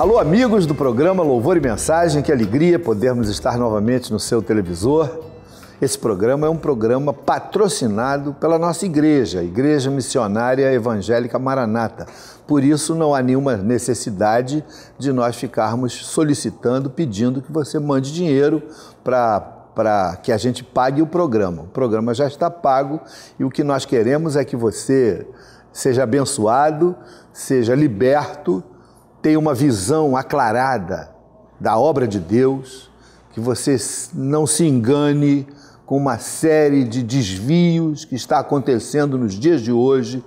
Alô, amigos do programa Louvor e Mensagem, que alegria podermos estar novamente no seu televisor. Esse programa é um programa patrocinado pela nossa igreja, Igreja Missionária Evangélica Maranata. Por isso, não há nenhuma necessidade de nós ficarmos solicitando, pedindo que você mande dinheiro para que a gente pague o programa. O programa já está pago e o que nós queremos é que você seja abençoado, seja liberto, tenha uma visão aclarada da obra de Deus, que você não se engane com uma série de desvios que está acontecendo nos dias de hoje,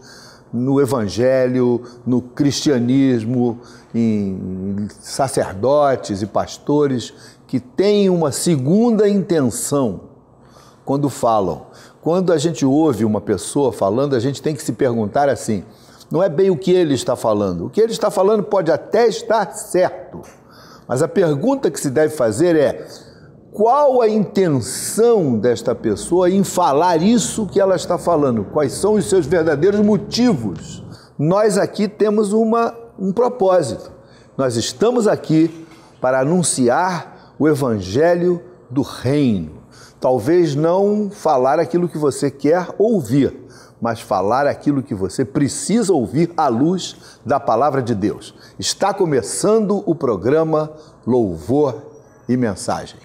no evangelho, no cristianismo, em sacerdotes e pastores que têm uma segunda intenção quando falam. Quando a gente ouve uma pessoa falando, a gente tem que se perguntar assim, não é bem o que ele está falando. O que ele está falando pode até estar certo, mas a pergunta que se deve fazer é: qual a intenção desta pessoa em falar isso que ela está falando? Quais são os seus verdadeiros motivos? Nós aqui temos um propósito. Nós estamos aqui para anunciar o evangelho do reino. Talvez não falar aquilo que você quer ouvir, mas falar aquilo que você precisa ouvir à luz da palavra de Deus. Está começando o programa Louvor e Mensagem.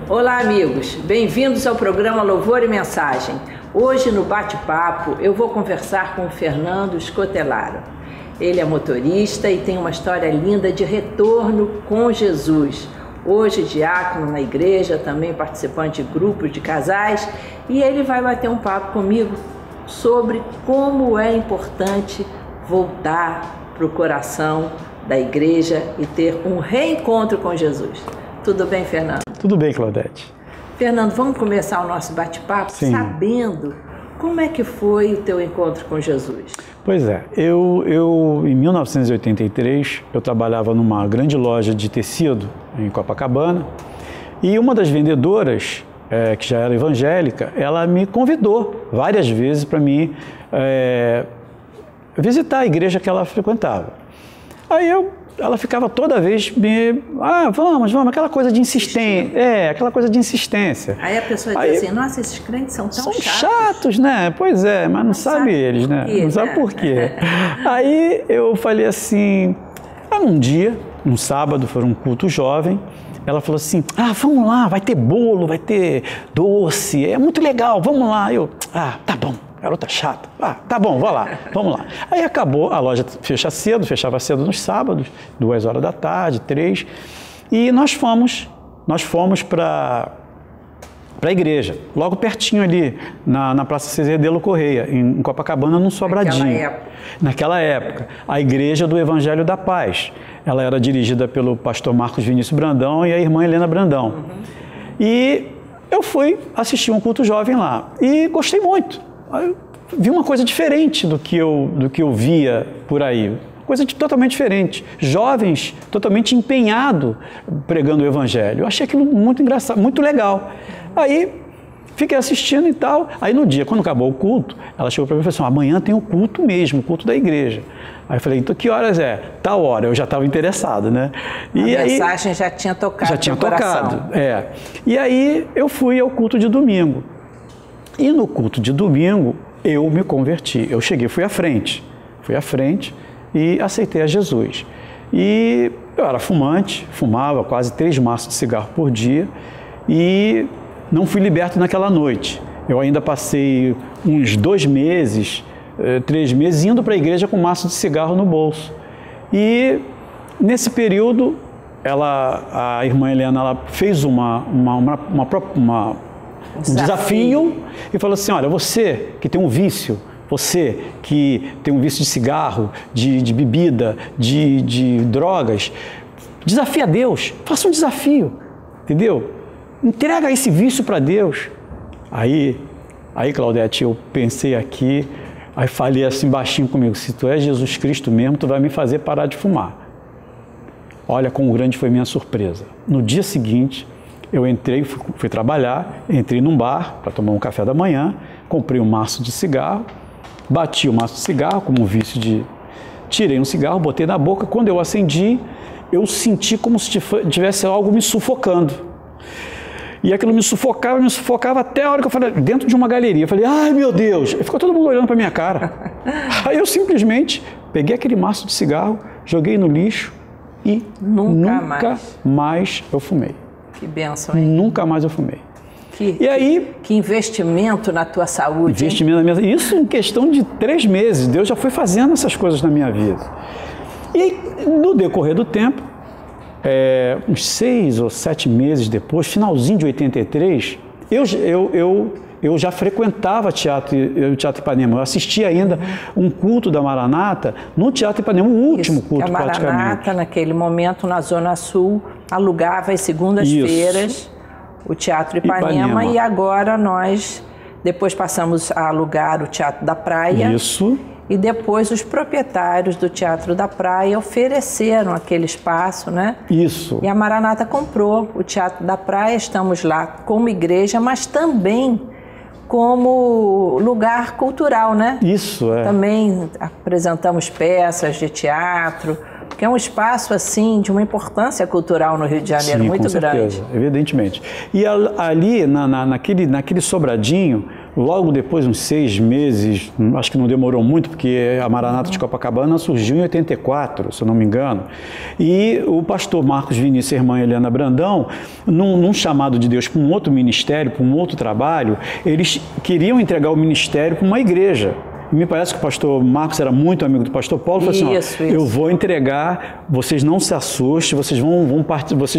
Olá, amigos. Bem-vindos ao programa Louvor e Mensagem. Hoje, no bate-papo, eu vou conversar com o Fernando Scotelaro. Ele é motorista e tem uma história linda de retorno com Jesus. Hoje, diácono na igreja, também participante de grupos de casais, e ele vai bater um papo comigo sobre como é importante voltar para o coração da igreja e ter um reencontro com Jesus. Tudo bem, Fernando? Tudo bem, Claudete. Fernando, vamos começar o nosso bate-papo sabendo como é que foi o teu encontro com Jesus. Pois é, eu em 1983, eu trabalhava numa grande loja de tecido em Copacabana e uma das vendedoras, que já era evangélica, ela me convidou várias vezes para mim visitar a igreja que ela frequentava. Aí ela ficava toda vez vamos, aquela coisa de insistência. Aquela coisa de insistência. Aí a pessoa diz assim, nossa, esses crentes são tão chatos. São chatos, né? Pois é, mas não sabe eles, né? Não sabe por quê. Aí eu falei assim, num dia, num sábado, foi um culto jovem, ela falou assim, vamos lá, vai ter bolo, vai ter doce, é muito legal, vamos lá. Eu, tá bom. Garota chata. Tá bom, vamos lá. Aí acabou, a loja fechava cedo nos sábados, 2 horas da tarde, 3, e nós fomos para a igreja, logo pertinho ali, na Praça Cezedelo Correia, em Copacabana, num sobradinho. Naquela época, a Igreja do Evangelho da Paz. Ela era dirigida pelo pastor Marcos Vinícius Brandão e a irmã Helena Brandão. Uhum. E eu fui assistir um culto jovem lá e gostei muito. Eu vi uma coisa diferente do que eu via por aí, coisa totalmente diferente. Jovens totalmente empenhados pregando o evangelho. Eu achei aquilo muito engraçado, muito legal. Aí fiquei assistindo e tal. Aí no dia, quando acabou o culto, ela chegou para mim e falou assim, amanhã tem o culto mesmo, o culto da igreja. Aí eu falei, então que horas é? Tal hora. Eu já estava interessado, né? E a mensagem já tinha tocado. Já tinha tocado, E aí eu fui ao culto de domingo. E no culto de domingo, eu me converti. Eu cheguei, fui à frente e aceitei a Jesus. E eu era fumante, fumava quase 3 maços de cigarro por dia e não fui liberto naquela noite. Eu ainda passei uns 2 meses, 3 meses, indo para a igreja com um maço de cigarro no bolso. E nesse período, a irmã Helena, ela fez um desafio e falou assim, olha, você que tem um vício, você que tem um vício de cigarro, de bebida, de drogas, desafia Deus, faça um desafio, entendeu? Entrega esse vício para Deus. Aí, Claudete, eu pensei aqui, aí falei assim baixinho comigo, se tu és Jesus Cristo mesmo, tu vai me fazer parar de fumar. Olha como grande foi minha surpresa. No dia seguinte, eu entrei, fui trabalhar, entrei num bar para tomar um café da manhã, comprei um maço de cigarro, bati o maço de cigarro como um vício tirei um cigarro, botei na boca. Quando eu acendi, eu senti como se tivesse algo me sufocando. E aquilo me sufocava até a hora que eu falei, dentro de uma galeria. Eu falei, ai meu Deus! E ficou todo mundo olhando para minha cara. Aí eu simplesmente peguei aquele maço de cigarro, joguei no lixo e nunca mais eu fumei. Que bênção, hein? Nunca mais eu fumei. E aí, que investimento na tua saúde. Investimento na minha saúde. Isso em questão de 3 meses. Deus já foi fazendo essas coisas na minha vida. E no decorrer do tempo, uns 6 ou 7 meses depois, finalzinho de 83, eu já frequentava o Teatro Ipanema. Eu assistia ainda um culto da Maranata no Teatro Ipanema, o último culto praticamente. A Maranata, naquele momento, na Zona Sul, alugava às segundas-feiras o Teatro Ipanema, e agora nós depois passamos a alugar o Teatro da Praia. Isso. E depois os proprietários do Teatro da Praia ofereceram aquele espaço, né? Isso. E a Maranata comprou o Teatro da Praia, estamos lá como igreja, mas também como lugar cultural, né? Isso, Também apresentamos peças de teatro, que é um espaço, assim, de uma importância cultural no Rio de Janeiro. Sim, muito com grande. Certeza, evidentemente. E ali, naquele sobradinho, logo depois, uns 6 meses, acho que não demorou muito, porque a Maranata de Copacabana surgiu em 84, se eu não me engano. E o pastor Marcos Vinícius e a irmã Helena Brandão, num chamado de Deus para um outro ministério, para um outro trabalho, eles queriam entregar o ministério para uma igreja. Me parece que o pastor Marcos era muito amigo do pastor Paulo. Falou assim, eu vou entregar, vocês não se assustem, vocês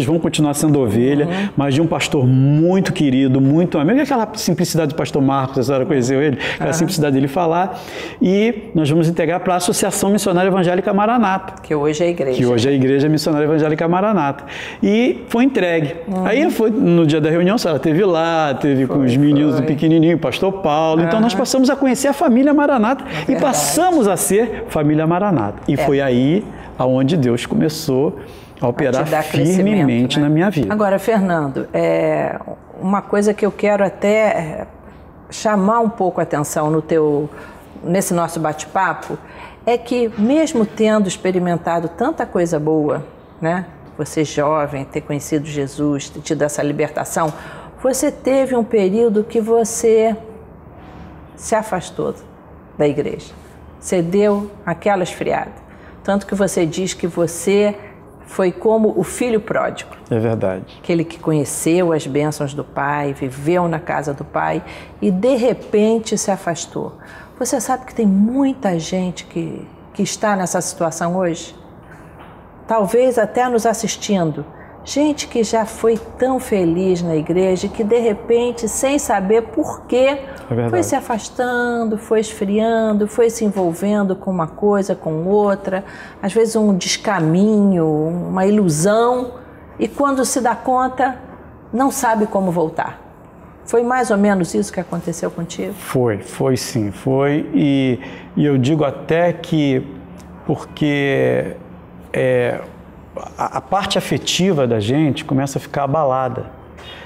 vão continuar sendo ovelha, mas de um pastor muito querido, muito amigo. E aquela simplicidade do pastor Marcos, a senhora conheceu ele, aquela simplicidade dele falar. E nós vamos entregar para a Associação Missionária Evangélica Maranata. Que hoje é a igreja. Que hoje é a Igreja Missionária Evangélica Maranata. E foi entregue. Aí foi no dia da reunião, a senhora esteve lá, teve com os meninos do pequenininho, o pastor Paulo. Então nós passamos a conhecer a família Maranata. E passamos a ser família Maranata. E foi aí aonde Deus começou a operar firmemente, né, na minha vida. Agora, Fernando, uma coisa que eu quero até chamar um pouco a atenção nesse nosso bate-papo é que, mesmo tendo experimentado tanta coisa boa, né, você jovem, ter conhecido Jesus, ter tido essa libertação, você teve um período que você se afastou da igreja. Você deu aquela esfriada. Tanto que você diz que você foi como o filho pródigo. É verdade. Aquele que conheceu as bênçãos do pai, viveu na casa do pai e de repente se afastou. Você sabe que tem muita gente que está nessa situação hoje? Talvez até nos assistindo. Gente que já foi tão feliz na igreja que de repente, sem saber por quê, foi se afastando, foi esfriando, foi se envolvendo com uma coisa, com outra, às vezes um descaminho, uma ilusão, e quando se dá conta, não sabe como voltar. Foi mais ou menos isso que aconteceu contigo? Foi sim, foi. E eu digo até que, porque a parte afetiva da gente começa a ficar abalada.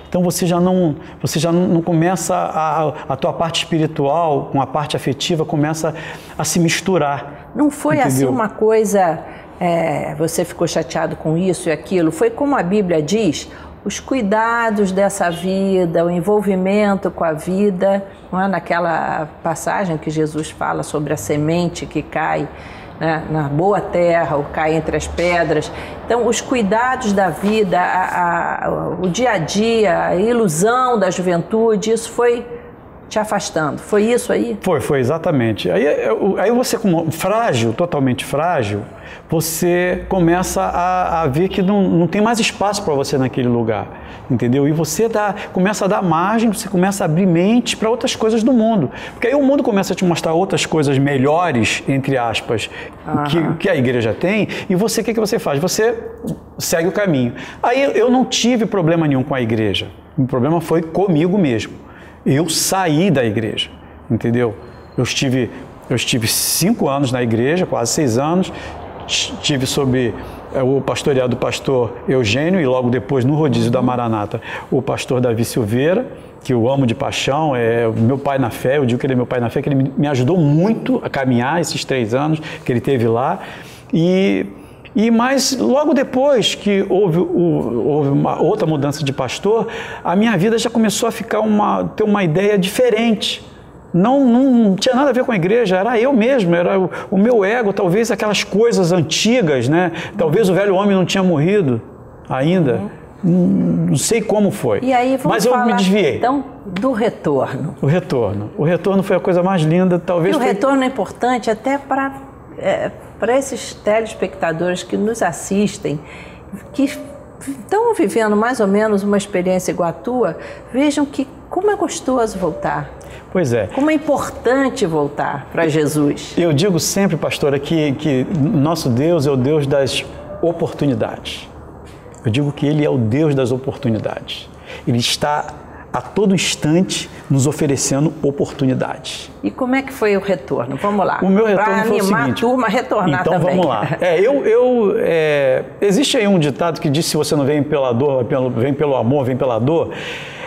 Então você já não começa, a tua parte espiritual com a parte afetiva começa a se misturar. Não foi assim uma coisa, você ficou chateado com isso e aquilo, foi como a Bíblia diz, os cuidados dessa vida, o envolvimento com a vida, não é? Naquela passagem que Jesus fala sobre a semente que cai, né, na boa terra, ou cai entre as pedras. Então, os cuidados da vida, o dia a dia, a ilusão da juventude, isso foi te afastando. Foi isso aí? Foi exatamente. Aí você, como frágil, totalmente frágil, você começa a ver que não tem mais espaço para você naquele lugar, entendeu? E você começa a dar margem, você começa a abrir mente para outras coisas do mundo. Porque aí o mundo começa a te mostrar outras coisas melhores, entre aspas, que a igreja tem, e você, o que você faz? Você segue o caminho. Aí eu não tive problema nenhum com a igreja. O problema foi comigo mesmo. Eu saí da igreja, entendeu? Eu estive 5 anos na igreja, quase 6 anos, estive sob o pastoreado do pastor Eugênio e logo depois, no rodízio da Maranata, o pastor Davi Silveira, que eu amo de paixão, é o meu pai na fé. Eu digo que ele é meu pai na fé, que ele me ajudou muito a caminhar esses 3 anos que ele teve lá. Mas logo depois que houve uma outra mudança de pastor, a minha vida já começou a ter uma ideia diferente. Não tinha nada a ver com a igreja, era eu mesmo, era o meu ego, talvez aquelas coisas antigas, né? Talvez o velho homem não tinha morrido ainda, não sei como foi. E aí, mas eu me desviei. Então, do retorno. O retorno foi a coisa mais linda, talvez. E o retorno é importante até para esses telespectadores que nos assistem, que estão vivendo mais ou menos uma experiência igual a tua, vejam como é gostoso voltar. Pois é. Como é importante voltar para Jesus. Eu digo sempre, pastora, que nosso Deus é o Deus das oportunidades. Eu digo que Ele é o Deus das oportunidades. Ele está a todo instante nos oferecendo oportunidades. E como é que foi o retorno? Vamos lá. O meu retorno foi o seguinte. Para animar a turma a retornar então, também. Então vamos lá. Existe aí um ditado que diz: se você não vem pela dor, vem pelo amor, vem pela dor.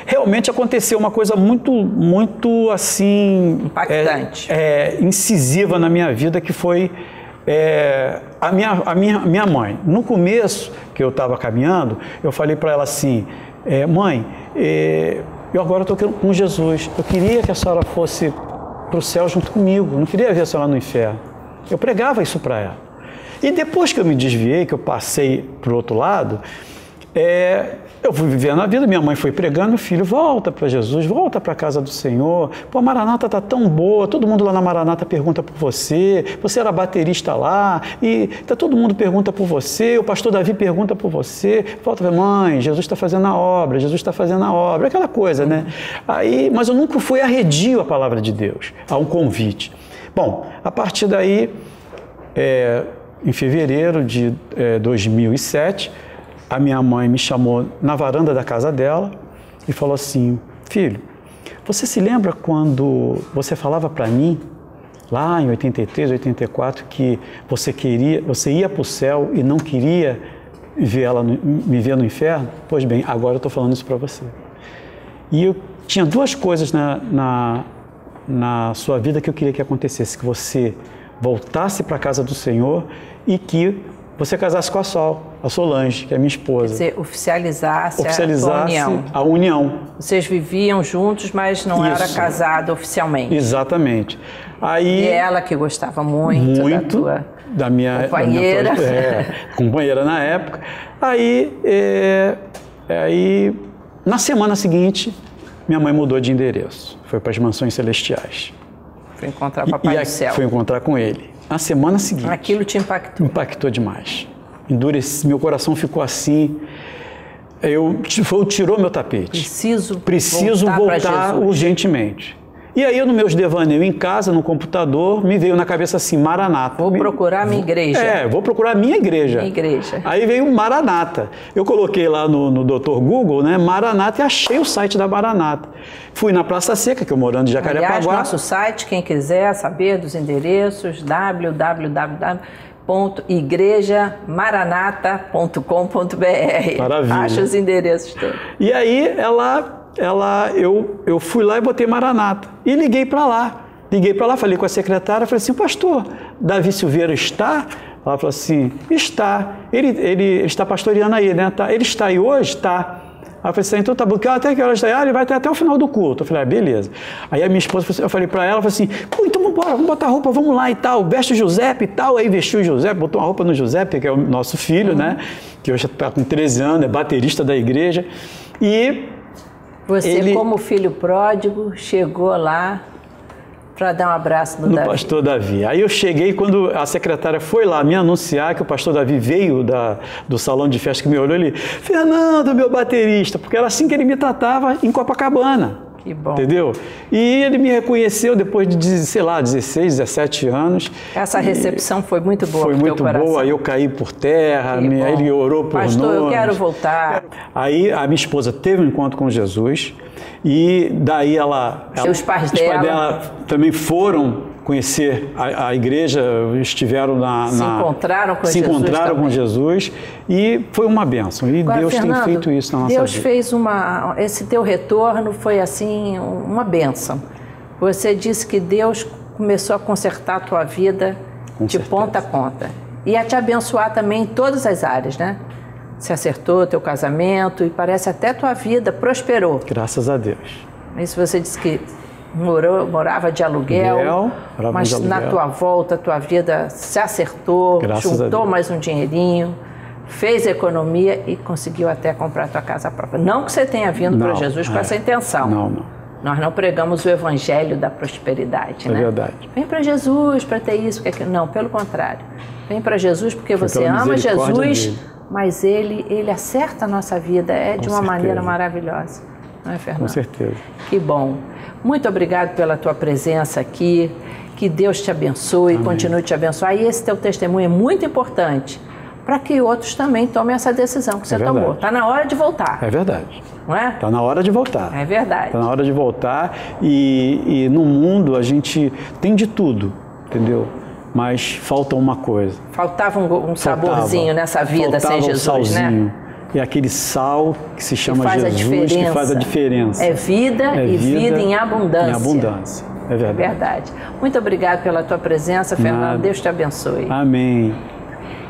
Realmente aconteceu uma coisa muito assim... impactante. Incisiva na minha vida, que foi a minha mãe. No começo, que eu estava caminhando, eu falei para ela assim: mãe, eu agora estou com Jesus. Eu queria que a senhora fosse para o céu junto comigo. Não queria ver a senhora no inferno. Eu pregava isso para ela. E depois que eu me desviei, que eu passei para o outro lado, eu fui vivendo a vida, minha mãe foi pregando: filho, volta para Jesus, volta para a casa do Senhor. Pô, a Maranata está tão boa, todo mundo lá na Maranata pergunta por você era baterista lá, e todo mundo pergunta por você, o pastor Davi pergunta por você. Volta, mãe, Jesus está fazendo a obra, Jesus está fazendo a obra, aquela coisa, né? Mas eu nunca fui arredio à palavra de Deus, a um convite. Bom, a partir daí, em fevereiro de 2007, a minha mãe me chamou na varanda da casa dela e falou assim: filho, você se lembra quando você falava para mim, lá em 83, 84, que você ia para o céu e não queria me ver no inferno? Pois bem, agora eu estou falando isso para você. E eu tinha 2 coisas na sua vida que eu queria que acontecesse: que você voltasse para a casa do Senhor e que você casasse com a Solange, que é minha esposa. Quer dizer, oficializasse a união. Vocês viviam juntos, mas não era casado oficialmente. Exatamente. E ela que gostava muito da minha companheira. Companheira na época. Aí, na semana seguinte, minha mãe mudou de endereço. Foi para as Mansões Celestiais. Foi encontrar o Papai do Céu. Foi encontrar com ele. Na semana seguinte. Aquilo te impactou? Impactou demais. Endureci, meu coração ficou assim. Tirou meu tapete. Preciso voltar urgentemente. E aí, nos meus devaneios em casa, no computador, me veio na cabeça assim: Maranata. Vou procurar a minha igreja. Vou procurar a minha igreja. Aí veio Maranata. Eu coloquei lá no Dr. Google, né, Maranata, e achei o site da Maranata. Fui na Praça Seca, que eu morando em Jacarepaguá. Aliás, nosso site, quem quiser saber dos endereços, www.igrejamaranata.com.br. Maravilha. Acha os endereços todos. E aí, eu fui lá e botei Maranata. E liguei para lá. Falei com a secretária, falei assim: pastor, Davi Silveira está? Ela falou assim: está. Ele está pastoreando aí, né? Tá. Ele está aí hoje? Está. Aí eu falei assim: então tá bom, até que horas está? Ele vai até o final do culto. Eu falei: beleza. Aí a minha esposa, eu falei para ela, eu falei assim: pô, então vamos botar roupa, vamos lá e tal, veste o Giuseppe e tal. Aí vestiu o Giuseppe, botou uma roupa no Giuseppe, que é o nosso filho, né? Que hoje está com 13 anos, é baterista da igreja. E você, como filho pródigo, chegou lá para dar um abraço no Davi. Pastor Davi. Aí eu cheguei, quando a secretária foi lá me anunciar que o pastor Davi veio do salão de festa, que me olhou ali: Fernando, meu baterista, porque era assim que ele me tratava em Copacabana. Que bom. Entendeu? E ele me reconheceu depois de, 16, 17 anos. Essa recepção foi muito boa. Foi muito boa. Aí eu caí por terra, aí ele orou por nós. Pastor, eu quero voltar. Aí a minha esposa teve um encontro com Jesus e daí os pais dela também foram conhecer a igreja, estiveram se encontraram com se Jesus encontraram também. com Jesus e foi uma bênção. E Agora, Deus Fernando, tem feito isso na nossa Deus vida. fez esse teu retorno foi assim uma bênção. Você disse que Deus começou a consertar a tua vida de ponta a ponta e a te abençoar também em todas as áreas, né? Se acertou teu casamento e parece até tua vida prosperou. Graças a Deus. Isso você disse que morava de aluguel, mas na tua volta, a tua vida se acertou, juntou mais um dinheirinho, fez economia e conseguiu até comprar a tua casa própria. Não que você tenha vindo para Jesus com essa intenção. Não. Nós não pregamos o evangelho da prosperidade, né? É verdade. Vem para Jesus para ter isso, porque não, pelo contrário. Vem para Jesus porque você ama Jesus, mas ele acerta a nossa vida de uma maneira maravilhosa. Não é, Fernando? Com certeza. Que bom. Muito obrigado pela tua presença aqui. Que Deus te abençoe, continue te abençoar. E esse teu testemunho é muito importante para que outros também tomem essa decisão que você tomou. Está na hora de voltar. É verdade. Não é? Está na hora de voltar. É verdade. Está na hora de voltar e no mundo a gente tem de tudo, entendeu? Mas falta uma coisa. Faltava um saborzinho nessa vida sem Jesus, salzinho. né? E aquele sal que se chama Jesus, que faz a diferença. É vida e vida em abundância. Em abundância, é verdade. É verdade. Muito obrigado pela tua presença, Fernando. Deus te abençoe. Amém.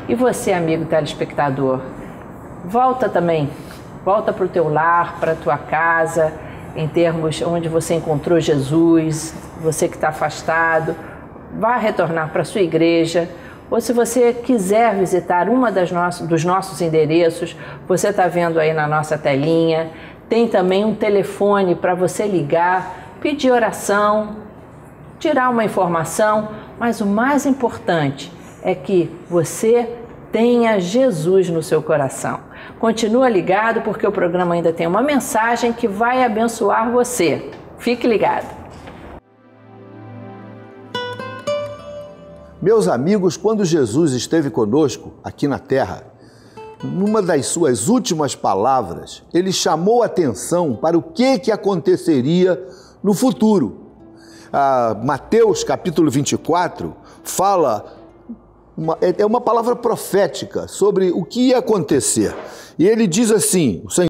E você, amigo telespectador, volta também. Volta para o teu lar, para a tua casa, em termos onde você encontrou Jesus, você que está afastado. Vá retornar para a sua igreja. Ou se você quiser visitar dos nossos endereços, você está vendo aí na nossa telinha, tem também um telefone para você ligar, pedir oração, tirar uma informação, mas o mais importante é que você tenha Jesus no seu coração. Continua ligado porque o programa ainda tem uma mensagem que vai abençoar você. Fique ligado. Meus amigos, quando Jesus esteve conosco aqui na terra, numa das suas últimas palavras, ele chamou atenção para o que aconteceria no futuro. Mateus capítulo 24 fala, é uma palavra profética sobre o que ia acontecer. E ele diz assim, o Senhor